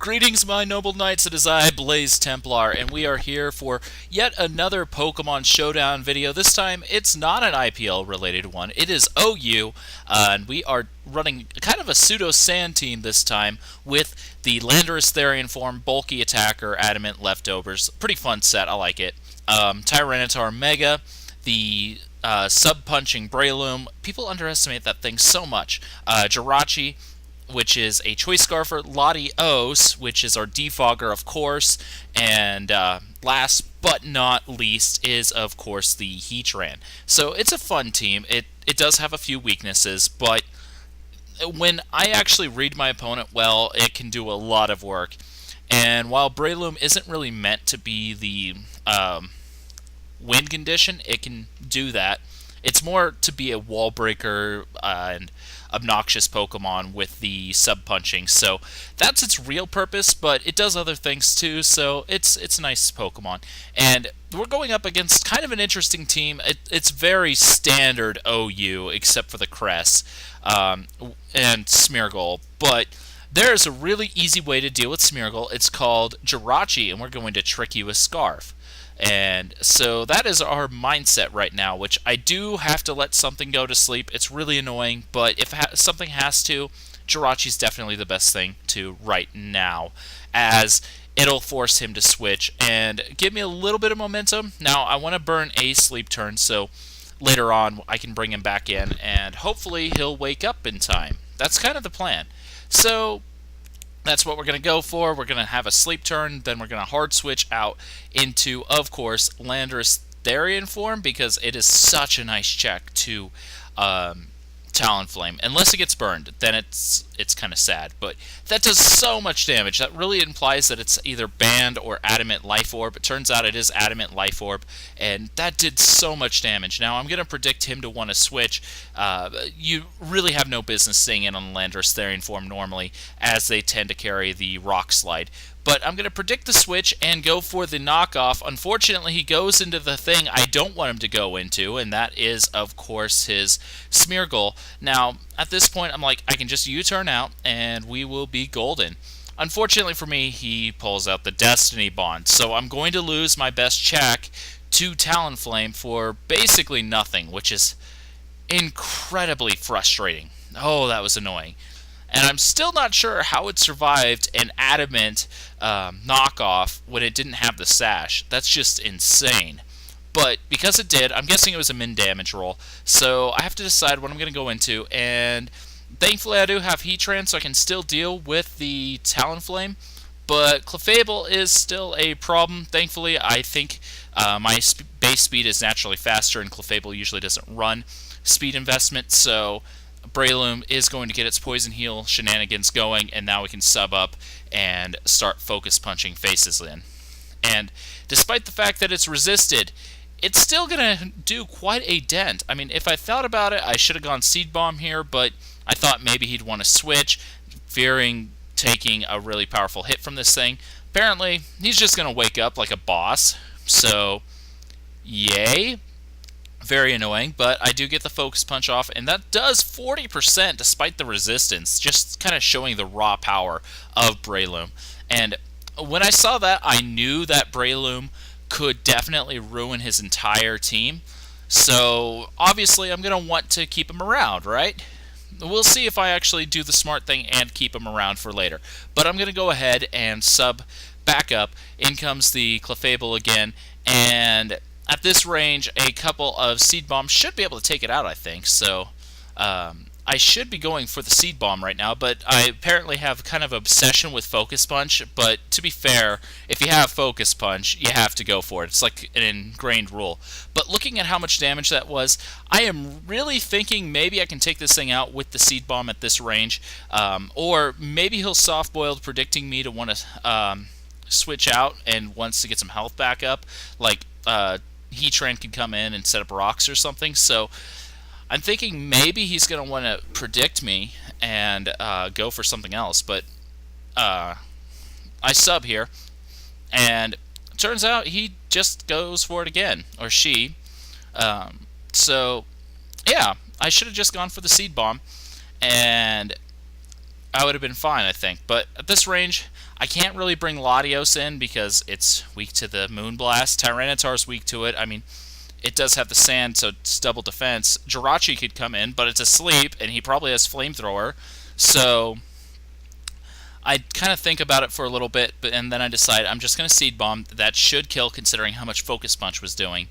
Greetings, my noble knights, it is I, Blaze Templar, and we are here for yet another Pokemon Showdown video. This time, it's not an IPL-related one, it is OU, and we are running kind of a pseudo-sand team this time with the Landorus Therian form, Bulky Attacker, Adamant Leftovers. Pretty fun set, I like it. Tyranitar Mega, the sub-punching Breloom. People underestimate that thing so much. Jirachi, which is a Choice Scarfer, Latios, which is our Defogger, of course, and last but not least is, of course, the Heatran. So it's a fun team. It does have a few weaknesses, but when I actually read my opponent well, it can do a lot of work. And while Breloom isn't really meant to be the win condition, it can do that. It's more to be a wall breaker and obnoxious Pokemon with the sub-punching, so that's its real purpose, but it does other things too, so it's a nice Pokemon. And we're going up against kind of an interesting team. It's very standard OU, except for the Crest and Smeargle, but there's a really easy way to deal with Smeargle. It's called Jirachi, and we're going to trick you with Scarf. And so that is our mindset right now, which I do have to let something go to sleep. It's really annoying, but if something has to, Jirachi's definitely the best thing to right now, as it'll force him to switch and give me a little bit of momentum. Now, I want to burn a sleep turn, so later on I can bring him back in, and hopefully he'll wake up in time. That's kind of the plan. So that's what we're going to go for. We're going to have a sleep turn, then we're going to hard switch out into, of course, Landorus Therian form, because it is such a nice check to Talonflame. Unless it gets burned, then it's kind of sad. But that does so much damage. That really implies that it's either Banned or Adamant Life Orb. It turns out it is Adamant Life Orb, and that did so much damage. Now, I'm going to predict him to want to switch. You really have no business staying in on the Landorus Therian form normally, as they tend to carry the Rock Slide. But I'm going to predict the switch and go for the knockoff. Unfortunately, he goes into the thing I don't want him to go into, and that is, of course, his Smeargle. Now, at this point, I'm like, I can just U-turn out, and we will be golden. Unfortunately for me, he pulls out the Destiny Bond, so I'm going to lose my best check to Talonflame for basically nothing, which is incredibly frustrating. Oh, that was annoying. And I'm still not sure how it survived an Adamant knockoff when it didn't have the Sash. That's just insane. But because it did, I'm guessing it was a min damage roll. So I have to decide what I'm going to go into. And thankfully I do have Heatran, so I can still deal with the Talonflame. But Clefable is still a problem. Thankfully, I think my base speed is naturally faster, and Clefable usually doesn't run speed investment, so Breloom is going to get its Poison Heal shenanigans going, and now we can sub up and start focus punching faces in. And despite the fact that it's resisted, it's still going to do quite a dent. I mean, if I thought about it, I should have gone Seed Bomb here, but I thought maybe he'd want to switch, fearing taking a really powerful hit from this thing. Apparently, he's just going to wake up like a boss, so yay. Very annoying, but I do get the Focus Punch off, and that does 40% despite the resistance, just kind of showing the raw power of Breloom. And when I saw that, I knew that Breloom could definitely ruin his entire team, so obviously I'm going to want to keep him around, right? We'll see if I actually do the smart thing and keep him around for later. But I'm going to go ahead and sub back up. In comes the Clefable again, and at this range, a couple of Seed Bombs should be able to take it out, I think. So I should be going for the Seed Bomb right now, but I apparently have kind of obsession with Focus Punch. But to be fair, if you have Focus Punch, you have to go for it. It's like an ingrained rule. But looking at how much damage that was, I am really thinking maybe I can take this thing out with the Seed Bomb at this range. Or maybe he'll soft-boiled, predicting me to want to switch out and wants to get some health back up. Like Heatran can come in and set up rocks or something, so I'm thinking maybe he's going to want to predict me and go for something else, but I sub here, and it turns out he just goes for it again, or she. So, yeah, I should have just gone for the Seed Bomb, and I would have been fine, I think. But at this range, I can't really bring Latios in because it's weak to the Moonblast. Tyranitar's weak to it. I mean, it does have the sand, so it's double defense. Jirachi could come in, but it's asleep, and he probably has Flamethrower. So I kind of think about it for a little bit, and then I decide I'm just going to Seed Bomb. That should kill considering how much Focus Punch was doing.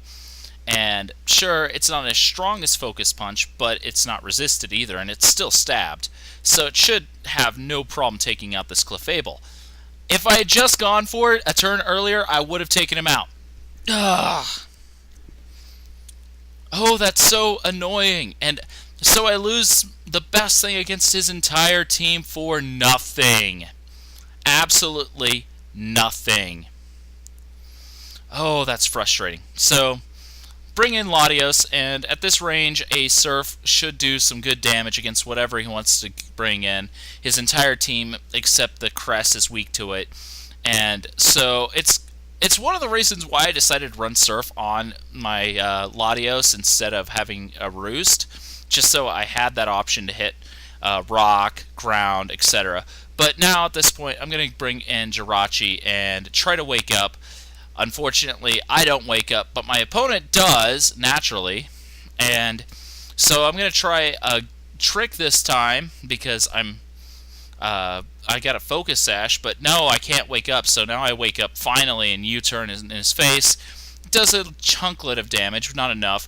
And sure, it's not as strong as Focus Punch, but it's not resisted either, and it's still stabbed. So it should have no problem taking out this Clefable. If I had just gone for it a turn earlier, I would have taken him out. Ugh. Oh, that's so annoying. And so I lose the best thing against his entire team for nothing. Absolutely nothing. Oh, that's frustrating. So bring in Latios, and at this range, a Surf should do some good damage against whatever he wants to bring in. His entire team, except the Crest, is weak to it. And so it's one of the reasons why I decided to run Surf on my Latios instead of having a Roost, just so I had that option to hit Rock, Ground, etc. But now at this point, I'm going to bring in Jirachi and try to wake up. Unfortunately, I don't wake up, but my opponent does, naturally. And so I'm going to try a trick this time because I got a Focus Sash, but no, I can't wake up. So now I wake up finally and U-turn in his face. It does a chunklet of damage, not enough.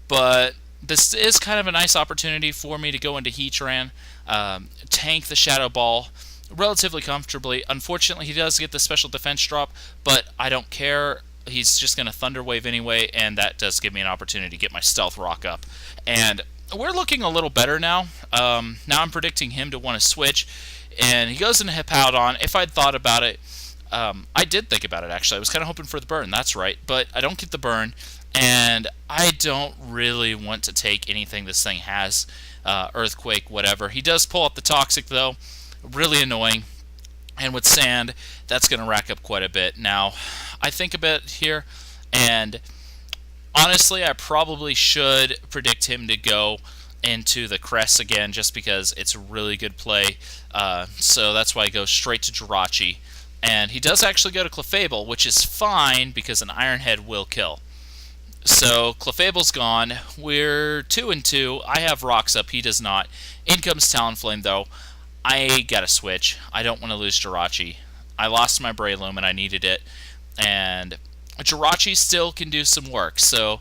But this is kind of a nice opportunity for me to go into Heatran, tank the Shadow Ball relatively comfortably. Unfortunately, he does get the special defense drop, but I don't care. He's just going to Thunder Wave anyway, and that does give me an opportunity to get my Stealth Rock up. And we're looking a little better now. Now I'm predicting him to want to switch, and he goes into Hippowdon. If I'd thought about it, I did think about it, actually. I was kind of hoping for the burn, that's right, but I don't get the burn, and I don't really want to take anything this thing has. Earthquake, whatever. He does pull up the Toxic, though. Really annoying, and with Sand, that's going to rack up quite a bit. Now, I think a bit here, and honestly, I probably should predict him to go into the Crest again, just because it's a really good play. So that's why I go straight to Jirachi, and he does actually go to Clefable, which is fine because an Iron Head will kill. So Clefable's gone. We're 2-2. I have Rocks up. He does not. In comes Talonflame, though. I gotta switch. I don't want to lose Jirachi. I lost my Breloom and I needed it. And Jirachi still can do some work. So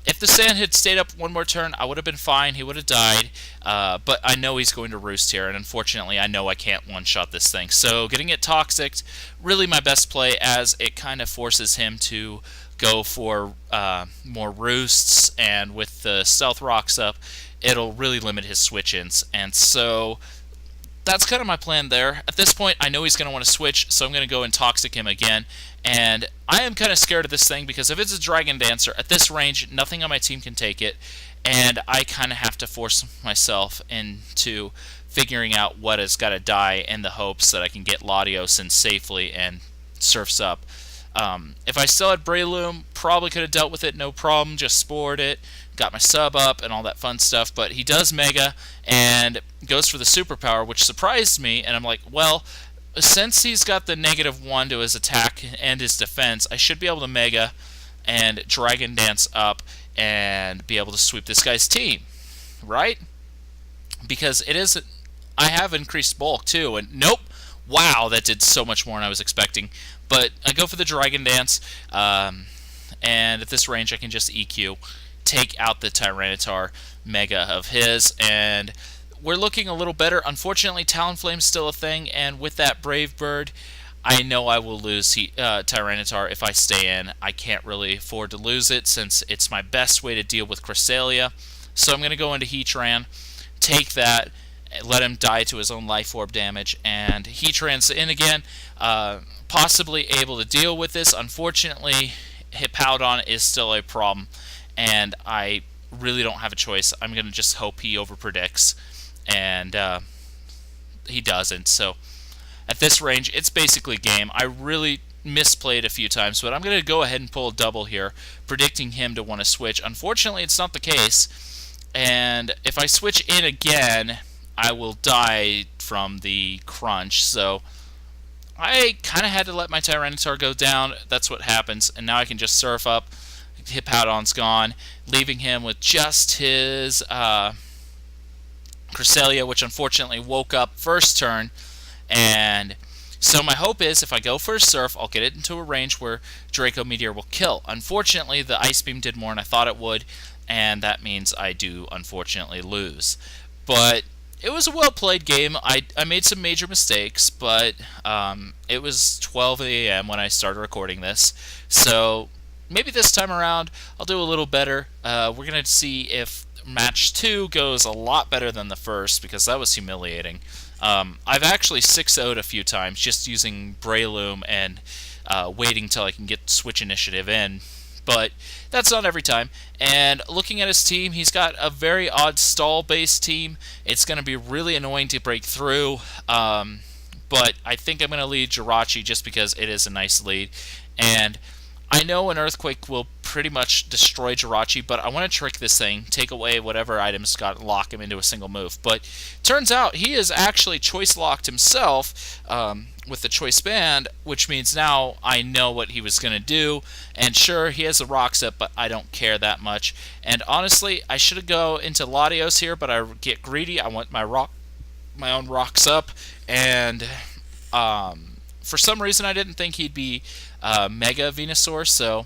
if the Sand had stayed up one more turn, I would have been fine. He would have died. But I know he's going to Roost here. And unfortunately, I know I can't one-shot this thing. So getting it Toxic, really my best play, as it kind of forces him to go for more Roosts. And with the Stealth Rocks up, it'll really limit his switch-ins. And so that's kind of my plan there. At this point, I know he's going to want to switch, so I'm going to go and Toxic him again. And I am kind of scared of this thing, because if it's a Dragon Dancer, at this range, nothing on my team can take it. And I kind of have to force myself into figuring out what has got to die in the hopes that I can get Latios in safely and Surfs up. If I still had Breloom, probably could have dealt with it, no problem, just spored it, got my sub up and all that fun stuff, but he does Mega and goes for the superpower, which surprised me, and I'm like, well, since he's got the -1 to his attack and his defense, I should be able to Mega and Dragon Dance up and be able to sweep this guy's team, right? Because it is, I have increased bulk too, and nope, wow, that did so much more than I was expecting. But I go for the Dragon Dance, and at this range I can just EQ, take out the Tyranitar Mega of his, and we're looking a little better. Unfortunately, Talonflame's still a thing, and with that Brave Bird, I know I will lose Tyranitar if I stay in. I can't really afford to lose it, since it's my best way to deal with Cresselia. So I'm going to go into Heatran, take that, let him die to his own Life Orb damage, and Heatran's in again, possibly able to deal with this. Unfortunately, Hippowdon is still a problem, and I really don't have a choice. I'm going to just hope he overpredicts, and he doesn't. So at this range, it's basically game. I really misplayed a few times, but I'm going to go ahead and pull a double here, predicting him to want to switch. Unfortunately, it's not the case, and if I switch in again, I will die from the crunch, so I kind of had to let my Tyranitar go down. That's what happens, and now I can just surf up. Hippowdon's gone, leaving him with just his Cresselia, which unfortunately woke up first turn. And so my hope is if I go for a Surf, I'll get it into a range where Draco Meteor will kill. Unfortunately, the Ice Beam did more than I thought it would, and that means I do unfortunately lose. But it was a well-played game. I made some major mistakes, but it was 12 a.m. when I started recording this. So maybe this time around I'll do a little better. We're going to see if match 2 goes a lot better than the first, because that was humiliating. I've actually 6-0'd a few times just using Breloom and waiting till I can get Switch Initiative in. But that's not every time. And looking at his team, he's got a very odd stall-based team. It's going to be really annoying to break through. But I think I'm going to lead Jirachi just because it is a nice lead. And I know an Earthquake will pretty much destroy Jirachi, but I want to trick this thing, take away whatever items got, lock him into a single move. But turns out he is actually choice locked himself with the choice band, which means now I know what he was going to do. And sure, he has the rocks up, but I don't care that much. And honestly, I should go into Latios here, but I get greedy. I want my own rocks up, and for some reason I didn't think he'd be Mega Venusaur, so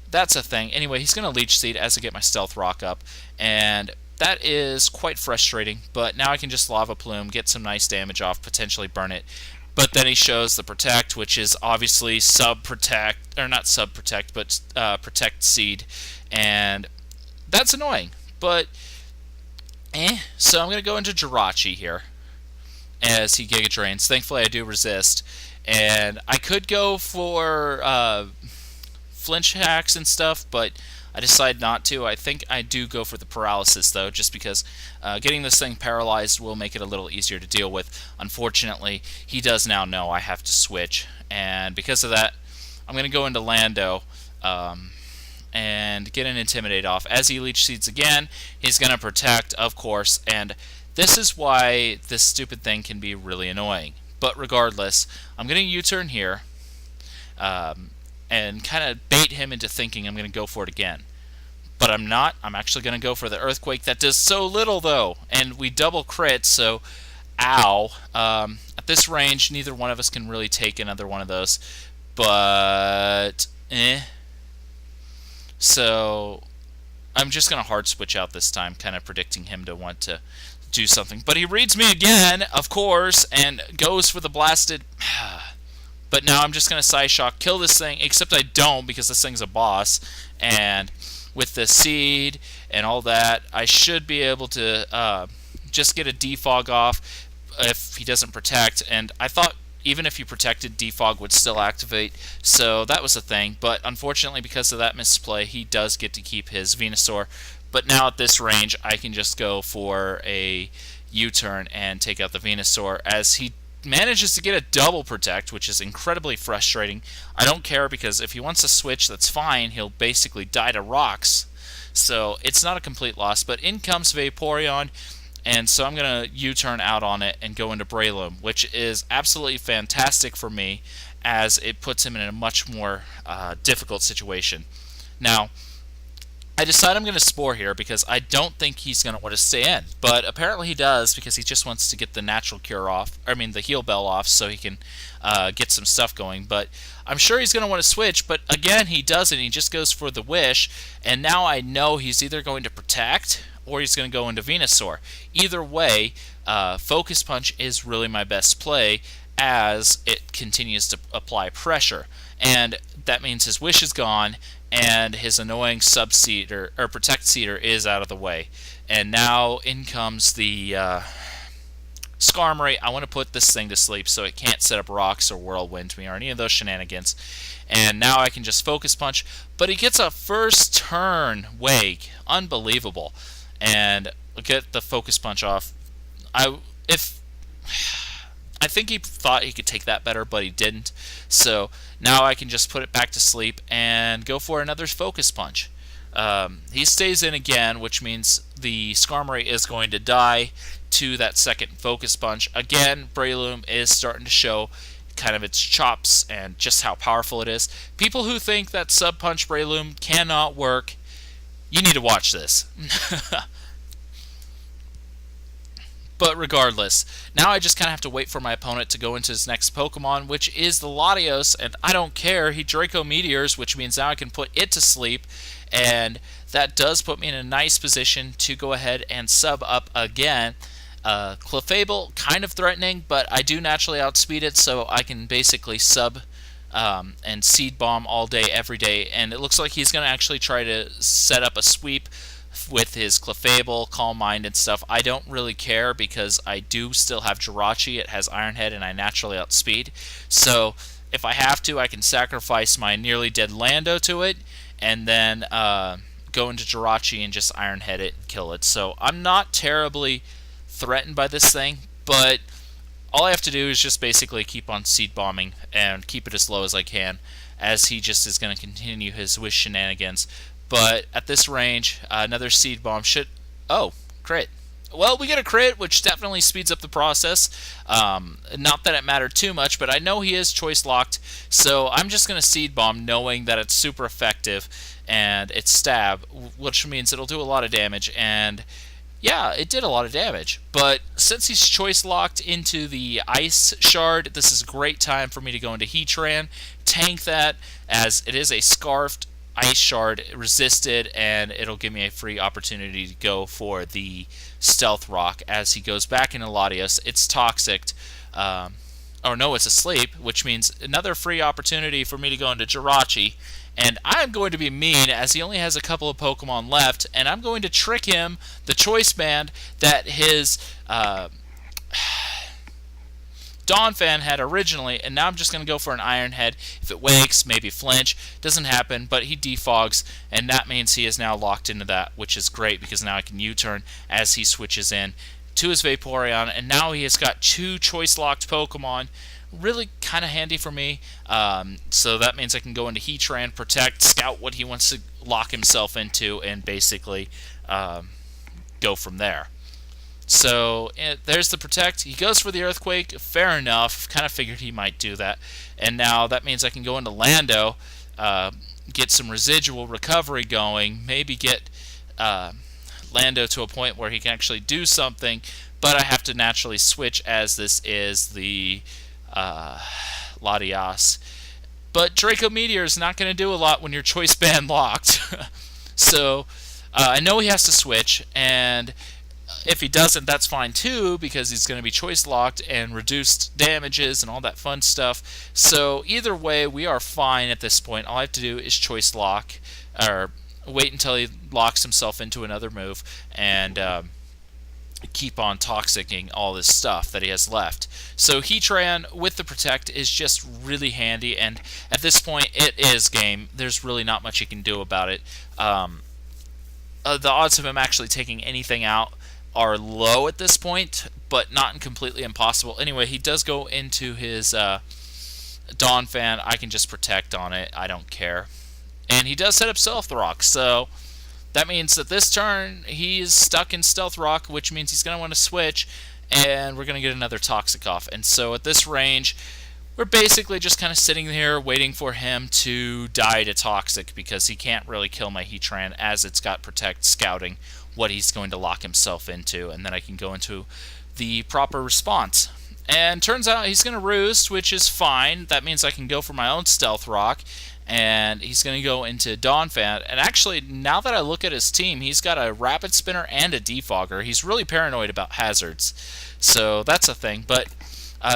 that's a thing. Anyway, he's going to Leech Seed as I get my Stealth Rock up, and that is quite frustrating, but now I can just Lava Plume, get some nice damage off, potentially burn it. But then he shows the Protect, which is obviously Sub-Protect, or not Sub-Protect, but Protect Seed, and that's annoying, but So I'm going to go into Jirachi here as he Giga Drains. Thankfully I do resist, and I could go for flinch hacks and stuff, but I decided not to. I think I do go for the paralysis, though, just because getting this thing paralyzed will make it a little easier to deal with. Unfortunately, he does now know I have to switch, and because of that, I'm going to go into Lando and get an Intimidate off. As he Leech Seeds again, he's going to Protect, of course, and this is why this stupid thing can be really annoying. But regardless, I'm going to U-turn here, and kind of bait him into thinking I'm going to go for it again. But I'm not. I'm actually going to go for the Earthquake. That does so little, though, and we double crit, so ow. At this range, neither one of us can really take another one of those, but so I'm just going to hard switch out this time, kind of predicting him to want to do something. But he reads me again, of course, and goes for the blasted... But now I'm just going to Psy Shock, kill this thing, except I don't because this thing's a boss. And with the seed and all that, I should be able to just get a defog off if he doesn't protect. And I thought even if you protected, defog would still activate. So that was a thing. But unfortunately, because of that misplay, he does get to keep his Venusaur. But now at this range, I can just go for a U-turn and take out the Venusaur as he manages to get a double Protect, which is incredibly frustrating. I don't care because if he wants to switch, that's fine. He'll basically die to rocks. So it's not a complete loss, but in comes Vaporeon, and so I'm going to U-turn out on it and go into Breloom, which is absolutely fantastic for me as it puts him in a much more difficult situation. Now, I decide I'm going to Spore here because I don't think he's going to want to stay in. But apparently he does because he just wants to get the natural cure off. I mean, the heal bell off so he can get some stuff going. But I'm sure he's going to want to switch. But again, he doesn't. He just goes for the Wish. And now I know he's either going to Protect or he's going to go into Venusaur. Either way, Focus Punch is really my best play as it continues to apply pressure. And that means his Wish is gone, and his annoying Sub-Seeder, or Protect Seeder, is out of the way. And now in comes the Skarmory. I want to put this thing to sleep so it can't set up rocks or Whirlwind me or any of those shenanigans. And now I can just Focus Punch, but he gets a first turn Wake. Unbelievable. And get the Focus Punch off. I think he thought he could take that better, but he didn't. So now I can just put it back to sleep and go for another Focus Punch. He stays in again, which means the Skarmory is going to die to that second Focus Punch. Again, Breloom is starting to show kind of its chops and just how powerful it is. People who think that Sub Punch Breloom cannot work, you need to watch this. But regardless, now I just kind of have to wait for my opponent to go into his next Pokemon, which is the Latios, and I don't care. He Draco Meteors, which means now I can put it to sleep, and that does put me in a nice position to go ahead and sub up again. Clefable, kind of threatening, but I do naturally outspeed it, so I can basically sub and Seed Bomb all day, every day, and it looks like he's going to actually try to set up a sweep with his Clefable, Calm Mind, and stuff. I don't really care because I do still have Jirachi. It has Iron Head, and I naturally outspeed. So if I have to, I can sacrifice my nearly dead Lando to it, and then go into Jirachi and just Iron Head it, kill it. So I'm not terribly threatened by this thing, but all I have to do is just basically keep on Seed Bombing and keep it as low as I can, as he just is going to continue his wish shenanigans. But at this range, another Seed Bomb should... Oh, crit. Well, we get a crit, which definitely speeds up the process. Not that it mattered too much, but I know he is choice locked, so I'm just going to Seed Bomb knowing that it's super effective, and it's Stab, which means it'll do a lot of damage, and yeah, it did a lot of damage. But since he's choice locked into the Ice Shard, this is a great time for me to go into Heatran, tank that, as it is a Scarfed Ice Shard resisted, and it'll give me a free opportunity to go for the Stealth Rock as he goes back into Latios. It's toxic. Or no, it's asleep, which means another free opportunity for me to go into Jirachi. And I'm going to be mean, as he only has a couple of Pokemon left, and I'm going to trick him, the Choice Band, that his Donphan had originally, and now I'm just going to go for an Iron Head. If it wakes, maybe flinch. Doesn't happen, but he defogs, and that means he is now locked into that, which is great, because now I can U-turn as he switches in to his Vaporeon, and now he has got two choice-locked Pokemon. Really kind of handy for me. So that means I can go into Heatran, Protect, scout what he wants to lock himself into, and basically go from there. So there's the Protect. He goes for the Earthquake. Fair enough. Kind of figured he might do that. And now that means I can go into Lando, get some residual recovery going, maybe get Lando to a point where he can actually do something, but I have to naturally switch, as this is the Latias. But Draco Meteor is not going to do a lot when you're choice band locked. So I know he has to switch, and if he doesn't, that's fine too, because he's going to be choice locked and reduced damages and all that fun stuff. So either way, we are fine at this point. All I have to do is choice lock, or wait until he locks himself into another move, and keep on toxicking all this stuff that he has left. So Heatran with the Protect is just really handy, and at this point it is game. There's really not much you can do about it. The odds of him actually taking anything out are low at this point, but not completely impossible. Anyway, he does go into his Donphan. I can just Protect on it. I don't care. And he does set up Stealth Rock, so that means that this turn he's stuck in Stealth Rock, which means he's going to want to switch, and we're going to get another Toxic off. And so at this range, we're basically just kind of sitting here waiting for him to die to Toxic, because he can't really kill my Heatran, as it's got Protect scouting what he's going to lock himself into, and then I can go into the proper response. And turns out he's going to Roost, which is fine. That means I can go for my own Stealth Rock, and he's going to go into Donphan. And actually, now that I look at his team, he's got a Rapid Spinner and a Defogger. He's really paranoid about hazards, so that's a thing. But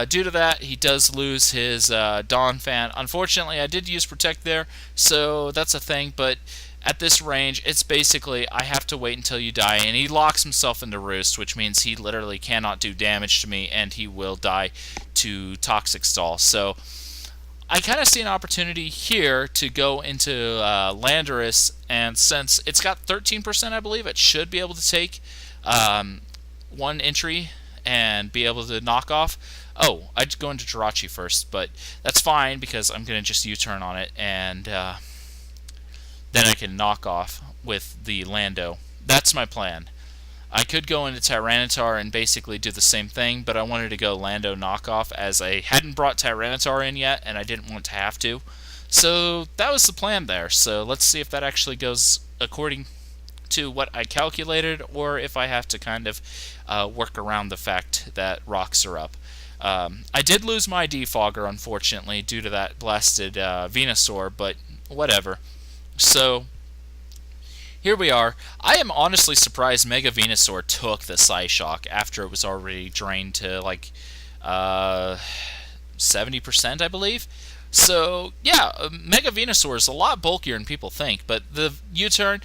due to that, he does lose his Donphan. Unfortunately, I did use Protect there, so that's a thing. But at this range, it's basically I have to wait until you die, and he locks himself into Roost, which means he literally cannot do damage to me, and he will die to Toxic Stall. So I kind of see an opportunity here to go into Landorus, and since it's got 13%, I believe, it should be able to take one entry and be able to knock off. Oh, I'd go into Jirachi first, but that's fine, because I'm going to just U-turn on it, and then I can knock off. with the Lando. That's my plan. I could go into Tyranitar and basically do the same thing, but I wanted to go Lando knockoff as I hadn't brought Tyranitar in yet, and I didn't want to have to. So that was the plan there. So let's see if that actually goes according to what I calculated, or if I have to kind of work around the fact that rocks are up. I did lose my Defogger, unfortunately, due to that blasted Venusaur, but whatever. So here we are. I am honestly surprised Mega Venusaur took the Psyshock after it was already drained to like 70%, I believe. So yeah, Mega Venusaur is a lot bulkier than people think, but the U-turn,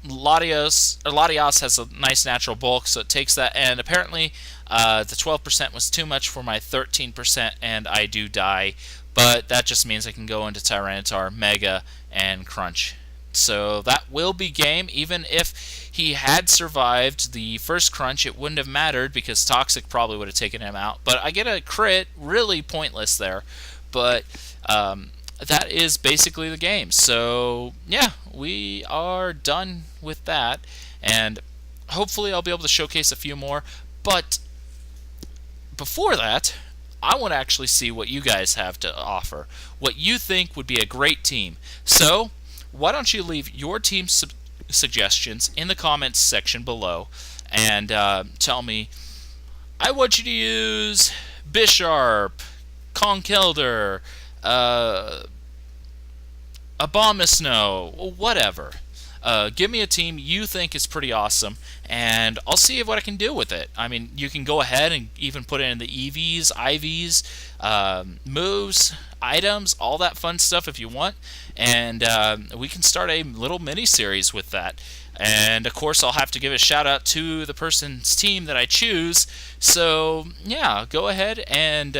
Latios has a nice natural bulk, so it takes that, and apparently the 12% was too much for my 13%, and I do die, but that just means I can go into Tyranitar, Mega, and Crunch. So that will be game. Even if he had survived the first Crunch, it wouldn't have mattered because Toxic probably would have taken him out. But I get a crit, really pointless there. But that is basically the game. So yeah, we are done with that. And hopefully I'll be able to showcase a few more. But before that, I want to actually see what you guys have to offer. What you think would be a great team. So why don't you leave your team suggestions in the comments section below and tell me, I want you to use Bisharp, Conkeldurr, Abomasnow, whatever. Give me a team you think is pretty awesome, and I'll see what I can do with it. I mean, you can go ahead and even put in the EVs, IVs, moves, items, all that fun stuff if you want, and we can start a little mini-series with that. And, of course, I'll have to give a shout-out to the person's team that I choose. So, yeah, go ahead and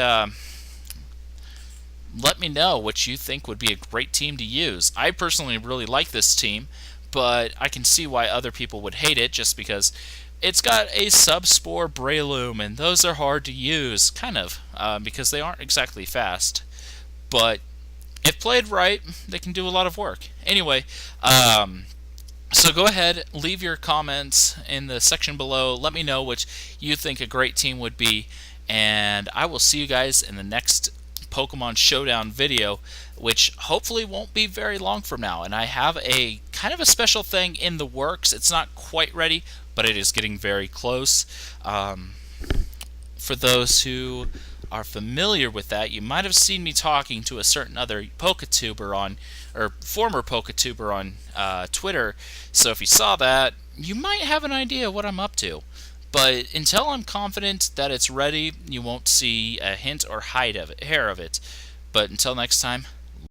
let me know what you think would be a great team to use. I personally really like this team, but I can see why other people would hate it just because it's got a Subspore Breloom, and those are hard to use, kind of, because they aren't exactly fast. But if played right, they can do a lot of work. Anyway, so go ahead, leave your comments in the section below. Let me know what you think a great team would be, and I will see you guys in the next Pokemon Showdown video, which hopefully won't be very long from now. And I have a kind of a special thing in the works. It's not quite ready, but it is getting very close. For those who are familiar with that, you might have seen me talking to a certain other PokeTuber on, or former PokeTuber on Twitter. So if you saw that, you might have an idea what I'm up to. But until I'm confident that it's ready, you won't see a hint or hair of it. But until next time,